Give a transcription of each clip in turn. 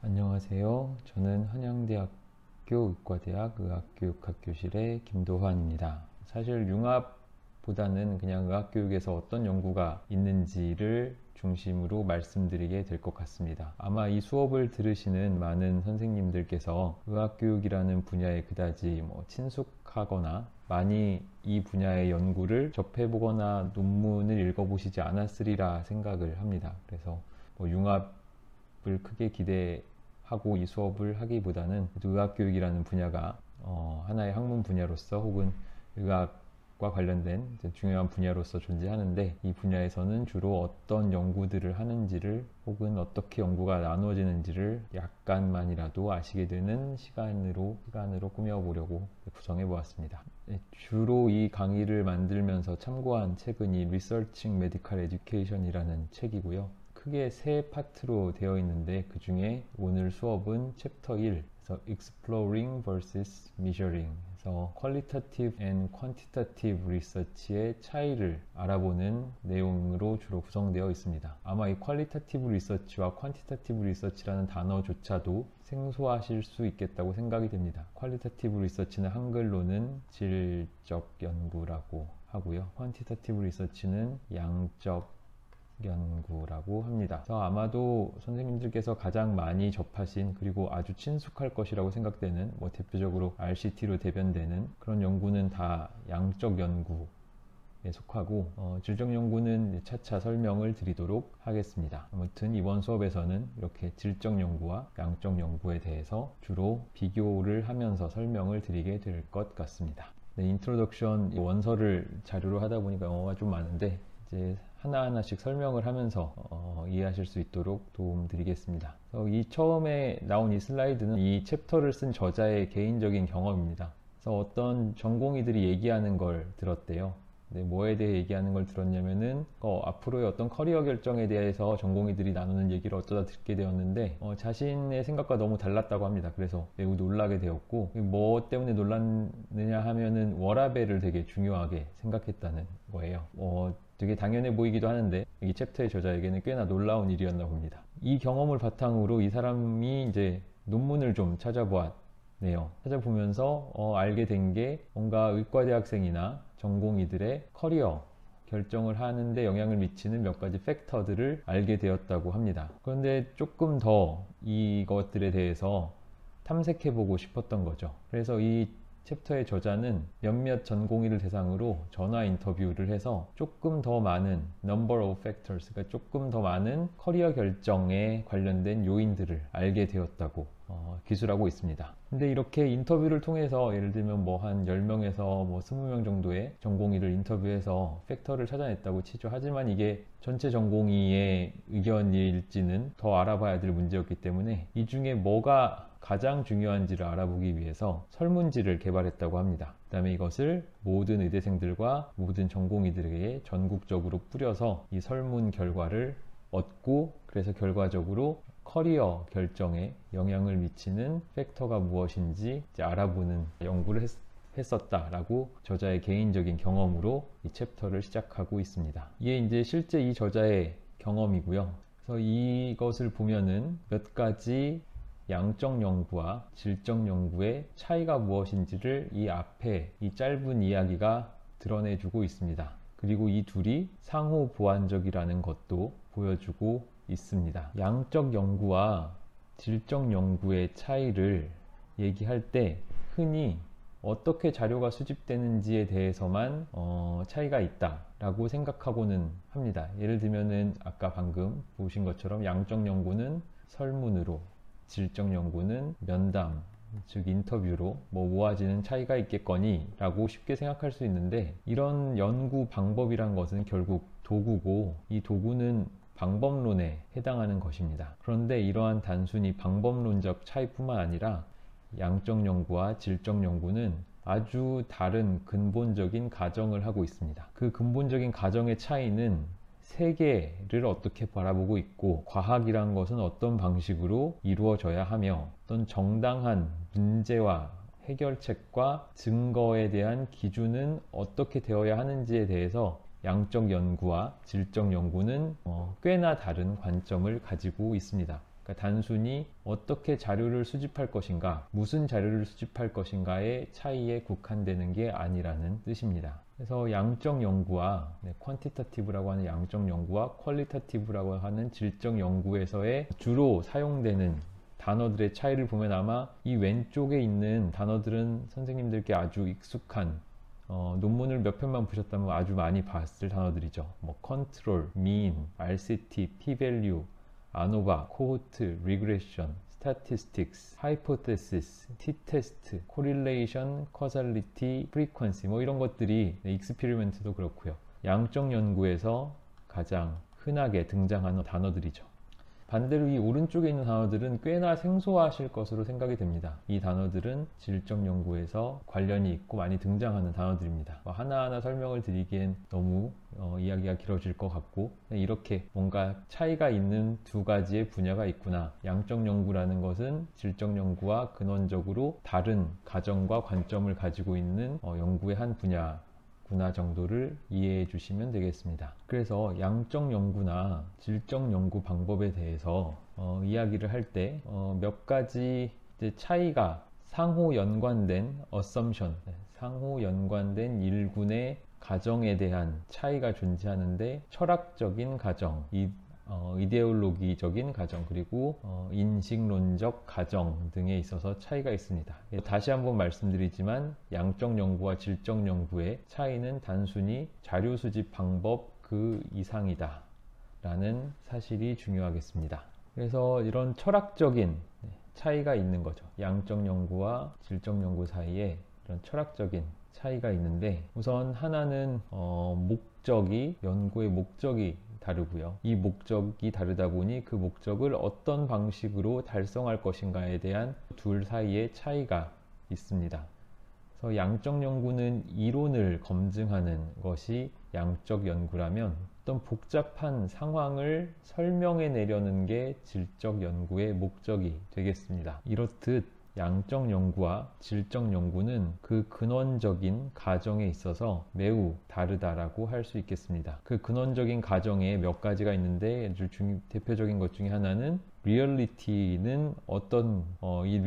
안녕하세요. 저는 한양대학교 의과대학 의학교육학교실의 김도환입니다. 사실 융합보다는 그냥 의학교육에서 어떤 연구가 있는지를 중심으로 말씀드리게 될 것 같습니다. 아마 이 수업을 들으시는 많은 선생님들께서 의학교육이라는 분야에 그다지 친숙하거나 많이 이 분야의 연구를 접해보거나 논문을 읽어보시지 않았으리라 생각을 합니다. 그래서 융합을 크게 기대하고 이 수업을 하기보다는 의학교육이라는 분야가 하나의 학문 분야로서 혹은 의학과 관련된 중요한 분야로서 존재하는데, 이 분야에서는 주로 어떤 연구들을 하는지를 혹은 어떻게 연구가 나누어지는지를 약간만이라도 아시게 되는 시간으로 꾸며보려고 구성해 보았습니다. 주로 이 강의를 만들면서 참고한 책은 이 Researching Medical Education이라는 책이고요. 크게 세 파트로 되어 있는데, 그 중에 오늘 수업은 챕터 1, 그래서 Exploring vs Measuring, 그래서 Qualitative and Quantitative Research의 차이를 알아보는 내용으로 주로 구성되어 있습니다. 아마 이 Qualitative Research와 Quantitative Research라는 단어조차도 생소하실 수 있겠다고 생각이 됩니다. Qualitative Research는 한글로는 질적 연구라고 하고요. Quantitative Research는 양적 연구라고 합니다. 그래서 아마도 선생님들께서 가장 많이 접하신, 그리고 아주 친숙할 것이라고 생각되는 대표적으로 RCT로 대변되는 그런 연구는 다 양적 연구에 속하고, 질적 연구는 차차 설명을 드리도록 하겠습니다. 아무튼 이번 수업에서는 이렇게 질적 연구와 양적 연구에 대해서 주로 비교를 하면서 설명을 드리게 될 것 같습니다. 인트로덕션 원서를 자료로 하다 보니까 영어가 좀 많은데, 이제 하나하나씩 설명을 하면서 이해하실 수 있도록 도움드리겠습니다. 이 처음에 나온 이 슬라이드는 이 챕터를 쓴 저자의 개인적인 경험입니다. 그래서 어떤 전공의들이 얘기하는 걸 들었대요. 뭐에 대해 얘기하는 걸 들었냐면은 앞으로의 어떤 커리어 결정에 대해서 전공의들이 나누는 얘기를 어쩌다 듣게 되었는데, 자신의 생각과 너무 달랐다고 합니다. 그래서 매우 놀라게 되었고, 뭐 때문에 놀랐느냐 하면은 워라밸을 되게 중요하게 생각했다는 거예요. 되게 당연해 보이기도 하는데 이 챕터의 저자에게는 꽤나 놀라운 일이었나 봅니다. 이 경험을 바탕으로 이 사람이 이제 논문을 좀 찾아보았네요. 찾아보면서 알게 된 게, 뭔가 의과대학생이나 전공의들의 커리어 결정을 하는데 영향을 미치는 몇 가지 팩터들을 알게 되었다고 합니다. 그런데 조금 더 이것들에 대해서 탐색해보고 싶었던 거죠. 그래서 이 챕터의 저자는 몇몇 전공의를 대상으로 전화 인터뷰를 해서 조금 더 많은 number of factors, 그러니까 조금 더 많은 커리어 결정에 관련된 요인들을 알게 되었다고 기술하고 있습니다. 근데 이렇게 인터뷰를 통해서 예를 들면 한 10명에서 20명 정도의 전공의를 인터뷰해서 팩터를 찾아냈다고 치죠. 하지만 이게 전체 전공의의 의견일지는 더 알아봐야 될 문제였기 때문에 이 중에 뭐가 가장 중요한지를 알아보기 위해서 설문지를 개발했다고 합니다. 그 다음에 이것을 모든 의대생들과 모든 전공의들에게 전국적으로 뿌려서 이 설문 결과를 얻고, 그래서 결과적으로 커리어 결정에 영향을 미치는 팩터가 무엇인지 알아보는 연구를 했었다라고 저자의 개인적인 경험으로 이 챕터를 시작하고 있습니다. 이게 이제 실제 이 저자의 경험이고요. 그래서 이것을 보면은 몇 가지 양적 연구와 질적 연구의 차이가 무엇인지를 이 앞에 이 짧은 이야기가 드러내주고 있습니다. 그리고 이 둘이 상호 보완적이라는 것도 보여주고 있습니다. 양적 연구와 질적 연구의 차이를 얘기할 때 흔히 어떻게 자료가 수집되는지에 대해서만 차이가 있다라고 생각하고는 합니다. 예를 들면은 아까 방금 보신 것처럼 양적 연구는 설문으로, 질적 연구는 면담, 즉 인터뷰로 모아지는 차이가 있겠거니 라고 쉽게 생각할 수 있는데, 이런 연구 방법이란 것은 결국 도구고, 이 도구는 방법론에 해당하는 것입니다. 그런데 이러한 단순히 방법론적 차이뿐만 아니라 양적 연구와 질적 연구는 아주 다른 근본적인 가정을 하고 있습니다. 그 근본적인 가정의 차이는 세계를 어떻게 바라보고 있고, 과학이란 것은 어떤 방식으로 이루어져야 하며, 어떤 정당한 문제와 해결책과 증거에 대한 기준은 어떻게 되어야 하는지에 대해서 양적 연구와 질적 연구는 꽤나 다른 관점을 가지고 있습니다. 그러니까 그러니까 단순히 어떻게 자료를 수집할 것인가, 무슨 자료를 수집할 것인가의 차이에 국한되는 게 아니라는 뜻입니다. 그래서 양적 연구와 퀀티터티브라고 하는 양적 연구와 퀄리터티브라고 하는 질적 연구에서의 주로 사용되는 단어들의 차이를 보면 아마 이 왼쪽에 있는 단어들은 선생님들께 아주 익숙한 논문을 몇 편만 보셨다면 아주 많이 봤을 단어들이죠. 뭐 컨트롤, mean, RCT, p-value, ANOVA, cohort, regression, statistics, hypothesis, t-test, correlation, causality, frequency 뭐 이런 것들이 experiment도 그렇고요. 양적 연구에서 가장 흔하게 등장하는 단어들이죠. 반대로 이 오른쪽에 있는 단어들은 꽤나 생소하실 것으로 생각이 됩니다. 이 단어들은 질적 연구에서 관련이 있고 많이 등장하는 단어들입니다. 하나하나 설명을 드리기엔 너무 이야기가 길어질 것 같고, 이렇게 뭔가 차이가 있는 두 가지의 분야가 있구나. 양적 연구라는 것은 질적 연구와 근원적으로 다른 가정과 관점을 가지고 있는 연구의 한 분야 정도를 이해해 주시면 되겠습니다. 그래서 양적 연구나 질적 연구 방법에 대해서 이야기를 할 때 몇 가지 차이가 상호 연관된 assumption, 상호 연관된 일군의 가정에 대한 차이가 존재하는데, 철학적인 가정, 이데올로기적인 가정, 그리고 인식론적 가정 등에 있어서 차이가 있습니다. 다시 한번 말씀드리지만 양적 연구와 질적 연구의 차이는 단순히 자료 수집 방법 그 이상이다 라는 사실이 중요하겠습니다. 그래서 이런 철학적인 차이가 있는 거죠. 양적 연구와 질적 연구 사이에 이런 철학적인 차이가 있는데, 우선 하나는 연구의 목적이 다르고요. 이 목적이 다르다 보니 그 목적을 어떤 방식으로 달성할 것인가에 대한 둘 사이의 차이가 있습니다. 그래서 양적 연구는 이론을 검증하는 것이 양적 연구라면, 어떤 복잡한 상황을 설명해 내려는 게 질적 연구의 목적이 되겠습니다. 이렇듯 양적 연구와 질적 연구는 그 근원적인 가정에 있어서 매우 다르다라고 할 수 있겠습니다. 그 근원적인 가정에 몇 가지가 있는데, 대표적인 것 중에 하나는 리얼리티는 이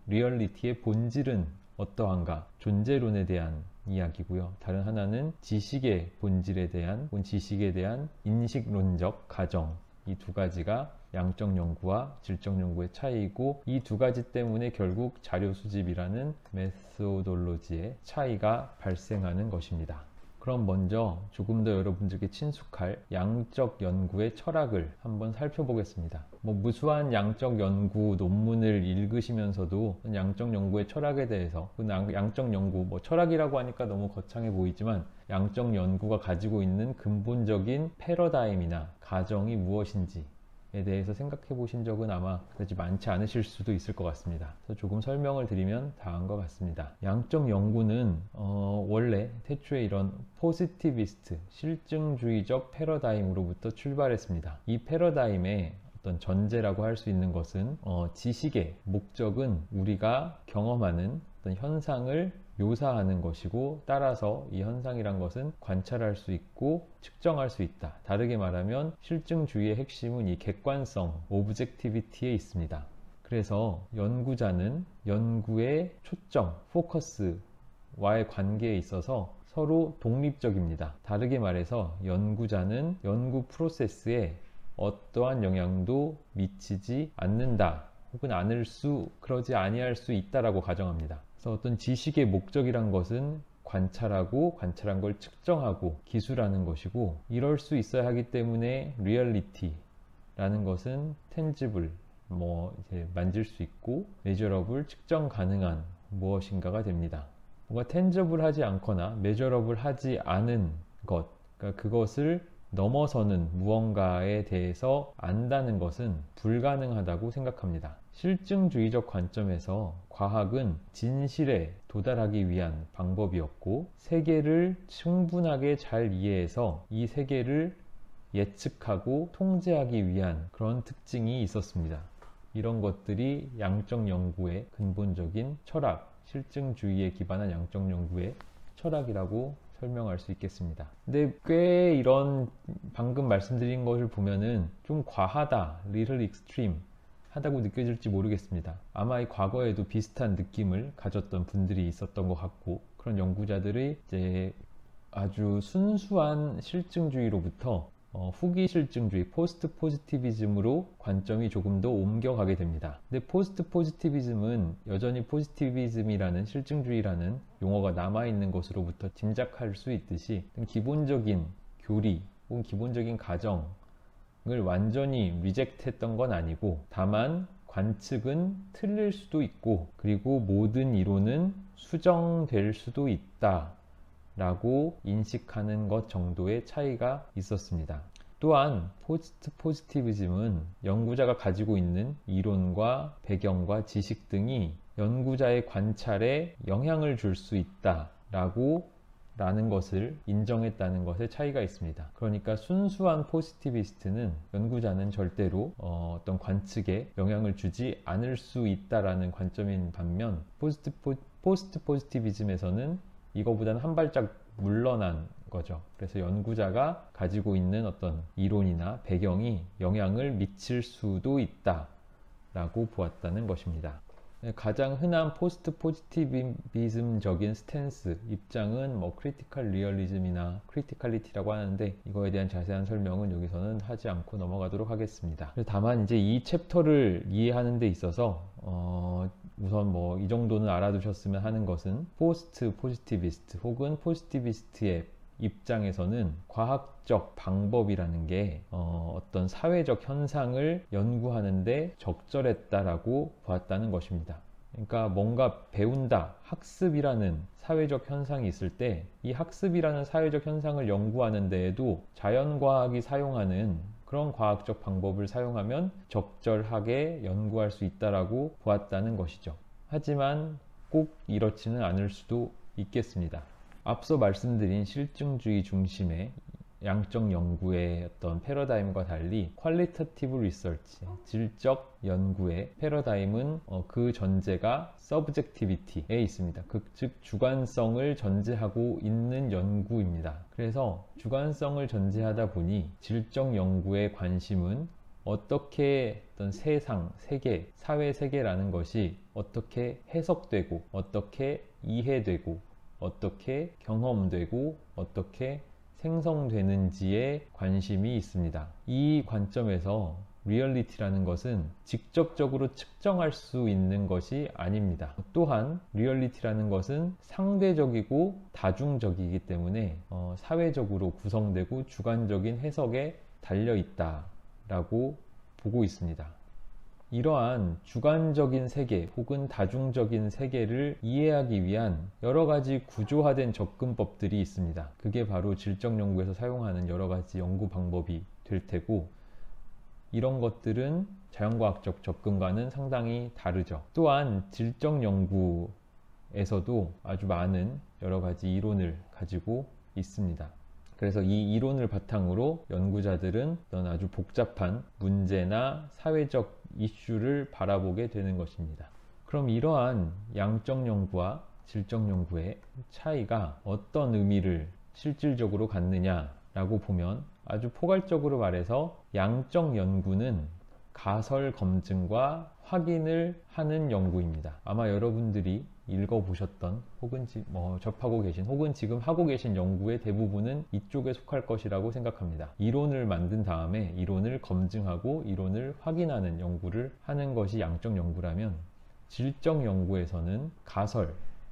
리얼리티의 본질은 어떠한가, 존재론에 대한 이야기고요. 다른 하나는 지식의 본질에 대한, 지식에 대한 인식론적 가정, 이 두 가지가 양적 연구와 질적 연구의 차이이고, 이 두 가지 때문에 결국 자료 수집이라는 메소돌로지의 차이가 발생하는 것입니다. 그럼 먼저 조금 더 여러분들께 친숙할 양적 연구의 철학을 한번 살펴보겠습니다. 무수한 양적 연구 논문을 읽으시면서도 양적 연구의 철학에 대해서, 양적 연구, 철학이라고 하니까 너무 거창해 보이지만 양적 연구가 가지고 있는 근본적인 패러다임이나 가정이 무엇인지 에 대해서 생각해 보신 적은 아마 그렇지 많지 않으실 수도 있을 것 같습니다. 그래서 조금 설명을 드리면 다음과 같습니다. 양적 연구는 원래 태초에 이런 포지티비스트, 실증주의적 패러다임으로부터 출발했습니다. 이 패러다임의 어떤 전제라고 할 수 있는 것은 지식의 목적은 우리가 경험하는 어떤 현상을 묘사하는 것이고, 따라서 이 현상이란 것은 관찰할 수 있고 측정할 수 있다. 다르게 말하면 실증주의의 핵심은 이 객관성, 오브젝티비티에 있습니다. 그래서 연구자는 연구의 초점, 포커스와의 관계에 있어서 서로 독립적입니다. 다르게 말해서 연구자는 연구 프로세스에 어떠한 영향도 미치지 않는다, 혹은 그러지 아니할 수 있다라고 가정합니다. 그래서 어떤 지식의 목적이란 것은 관찰하고, 관찰한 걸 측정하고 기술하는 것이고, 이럴 수 있어야 하기 때문에 리얼리티라는 것은 tangible, 이제 만질 수 있고 measurable, 측정 가능한 무엇인가가 됩니다. 뭔가 tangible 하지 않거나 measurable 하지 않은 것, 그러니까 그것을 넘어서는 무언가에 대해서 안다는 것은 불가능하다고 생각합니다. 실증주의적 관점에서 과학은 진실에 도달하기 위한 방법이었고, 세계를 충분하게 잘 이해해서 이 세계를 예측하고 통제하기 위한 그런 특징이 있었습니다. 이런 것들이 양적 연구의 근본적인 철학, 실증주의에 기반한 양적 연구의 철학이라고 설명할 수 있겠습니다. 근데 꽤 이런 방금 말씀드린 것을 보면은 좀 과하다, little extreme, 하다고 느껴질지 모르겠습니다. 아마 이 과거에도 비슷한 느낌을 가졌던 분들이 있었던 것 같고, 그런 연구자들이 이제 아주 순수한 실증주의로부터 후기 실증주의, 포스트 포지티비즘으로 관점이 조금 더 옮겨가게 됩니다. 근데 포스트 포지티비즘은 여전히 포지티비즘이라는 실증주의라는 용어가 남아있는 것으로부터 짐작할 수 있듯이 기본적인 교리 혹은 기본적인 가정을 완전히 리젝트했던 건 아니고, 다만 관측은 틀릴 수도 있고, 그리고 모든 이론은 수정될 수도 있다 라고 인식하는 것 정도의 차이가 있었습니다. 또한 포스트 포지티비즘은 연구자가 가지고 있는 이론과 배경과 지식 등이 연구자의 관찰에 영향을 줄 수 있다 라는 것을 인정했다는 것에 차이가 있습니다. 그러니까 순수한 포지티비스트는 연구자는 절대로 어떤 관측에 영향을 주지 않을 수 있다라는 관점인 반면, 포스트 포지티비즘에서는 이거보다는 한 발짝 물러난 거죠. 그래서 연구자가 가지고 있는 어떤 이론이나 배경이 영향을 미칠 수도 있다 라고 보았다는 것입니다. 가장 흔한 포스트 포지티비즘적인 스탠스, 입장은 크리티컬 리얼리즘이나 크리티컬리티라고 하는데, 이거에 대한 자세한 설명은 여기서는 하지 않고 넘어가도록 하겠습니다. 다만 이제 이 챕터를 이해하는 데 있어서 우선 이 정도는 알아두셨으면 하는 것은, 포스트 포지티비스트 혹은 포지티비스트의 입장에서는 과학적 방법이라는 게 어떤 사회적 현상을 연구하는데 적절했다라고 보았다는 것입니다. 그러니까 뭔가 배운다, 학습이라는 사회적 현상이 있을 때, 이 학습이라는 사회적 현상을 연구하는 데에도 자연과학이 사용하는 그런 과학적 방법을 사용하면 적절하게 연구할 수 있다라고 보았다는 것이죠. 하지만 꼭 이렇지는 않을 수도 있겠습니다. 앞서 말씀드린 실증주의 중심의 양적 연구의 어떤 패러다임과 달리 퀄리터티브 리서치, 질적 연구의 패러다임은 그 전제가 서브젝티비티에 있습니다. 즉 주관성을 전제하고 있는 연구입니다. 그래서 주관성을 전제하다 보니 질적 연구의 관심은 어떻게 어떤 세상, 세계, 사회 세계라는 것이 어떻게 해석되고, 어떻게 이해되고, 어떻게 경험되고, 어떻게 생성되는지에 관심이 있습니다. 이 관점에서 리얼리티라는 것은 직접적으로 측정할 수 있는 것이 아닙니다. 또한 리얼리티라는 것은 상대적이고 다중적이기 때문에 사회적으로 구성되고 주관적인 해석에 달려있다 라고 보고 있습니다. 이러한 주관적인 세계 혹은 다중적인 세계를 이해하기 위한 여러 가지 구조화된 접근법들이 있습니다. 그게 바로 질적 연구에서 사용하는 여러 가지 연구 방법이 될 테고, 이런 것들은 자연과학적 접근과는 상당히 다르죠. 또한 질적 연구에서도 아주 많은 여러 가지 이론을 가지고 있습니다. 그래서 이 이론을 바탕으로 연구자들은 어떤 아주 복잡한 문제나 사회적 이슈를 바라보게 되는 것입니다. 그럼 이러한 양적 연구와 질적 연구의 차이가 어떤 의미를 실질적으로 갖느냐라고 보면, 아주 포괄적으로 말해서 양적 연구는 가설 검증과 확인을 하는 연구입니다. 아마 여러분들이 읽어보셨던 혹은 접하고 계신 혹은 지금 하고 계신 연구의 대부분은 이쪽에 속할 것이라고 생각합니다. 이론을 만든 다음에 이론을 검증하고 이론을 확인하는 연구를 하는 것이 양적 연구라면, 질적 연구에서는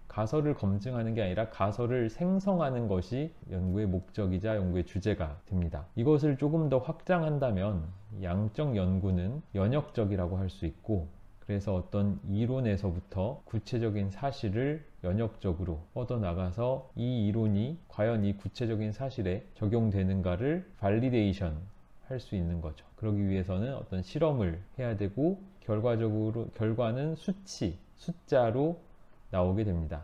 가설을 검증하는 게 아니라 가설을 생성하는 것이 연구의 목적이자 연구의 주제가 됩니다. 이것을 조금 더 확장한다면 양적 연구는 연역적이라고 할 수 있고, 그래서 어떤 이론에서부터 구체적인 사실을 연역적으로 뻗어나가서 이 이론이 과연 이 구체적인 사실에 적용되는가를 발리데이션 할 수 있는 거죠. 그러기 위해서는 어떤 실험을 해야 되고, 결과는 숫자로 나오게 됩니다.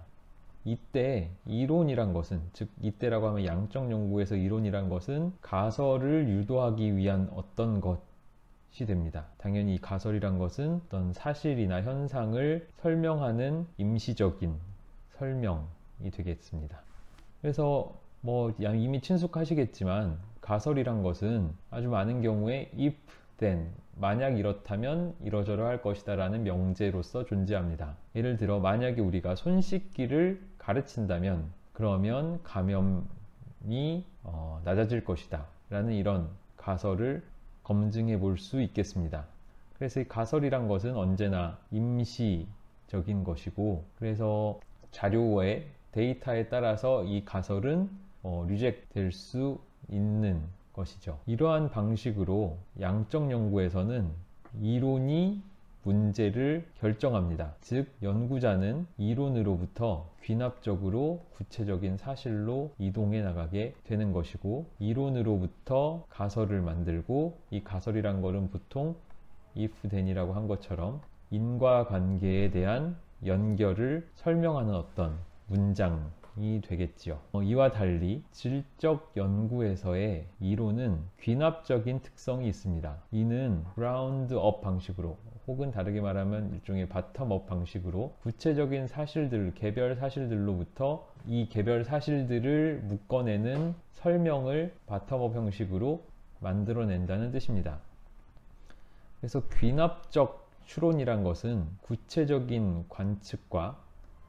이때 이론이란 것은, 즉 이때라고 하면 양적 연구에서 이론이란 것은 가설을 유도하기 위한 어떤 것이 됩니다. 당연히 이 가설이란 것은 어떤 사실이나 현상을 설명하는 임시적인 설명이 되겠습니다. 그래서 이미 친숙하시겠지만 가설이란 것은 아주 많은 경우에 if, then 만약 이렇다면 이러저러할 것이다 라는 명제로서 존재합니다. 예를 들어 만약에 우리가 손 씻기를 가르친다면 그러면 감염이 낮아질 것이다 라는 이런 가설을 검증해 볼 수 있겠습니다. 그래서 이 가설이란 것은 언제나 임시적인 것이고, 그래서 자료의 데이터에 따라서 이 가설은 리젝트 될 수 있는 것이죠. 이러한 방식으로 양적 연구에서는 이론이 문제를 결정합니다. 즉 연구자는 이론으로부터 귀납적으로 구체적인 사실로 이동해 나가게 되는 것이고, 이론으로부터 가설을 만들고, 이 가설이란 것은 보통 if then이라고 한 것처럼 인과관계에 대한 연결을 설명하는 어떤 문장이 되겠지요. 이와 달리 질적 연구에서의 이론은 귀납적인 특성이 있습니다. 이는 ground up 방식으로, 혹은 다르게 말하면 일종의 bottom up 방식으로 구체적인 사실들, 개별 사실들로부터 이 개별 사실들을 묶어내는 설명을 bottom up 형식으로 만들어낸다는 뜻입니다. 그래서 귀납적 추론이란 것은 구체적인 관측과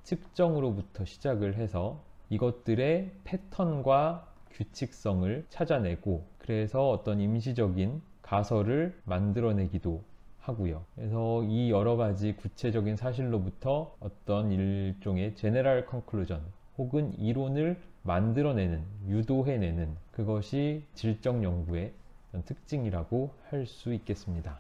측정으로부터 시작을 해서 이것들의 패턴과 규칙성을 찾아내고, 그래서 어떤 임시적인 가설을 만들어내기도 하고요. 그래서 이 여러 가지 구체적인 사실로부터 어떤 일종의 general conclusion 혹은 이론을 만들어내는, 유도해내는, 그것이 질적 연구의 특징이라고 할 수 있겠습니다.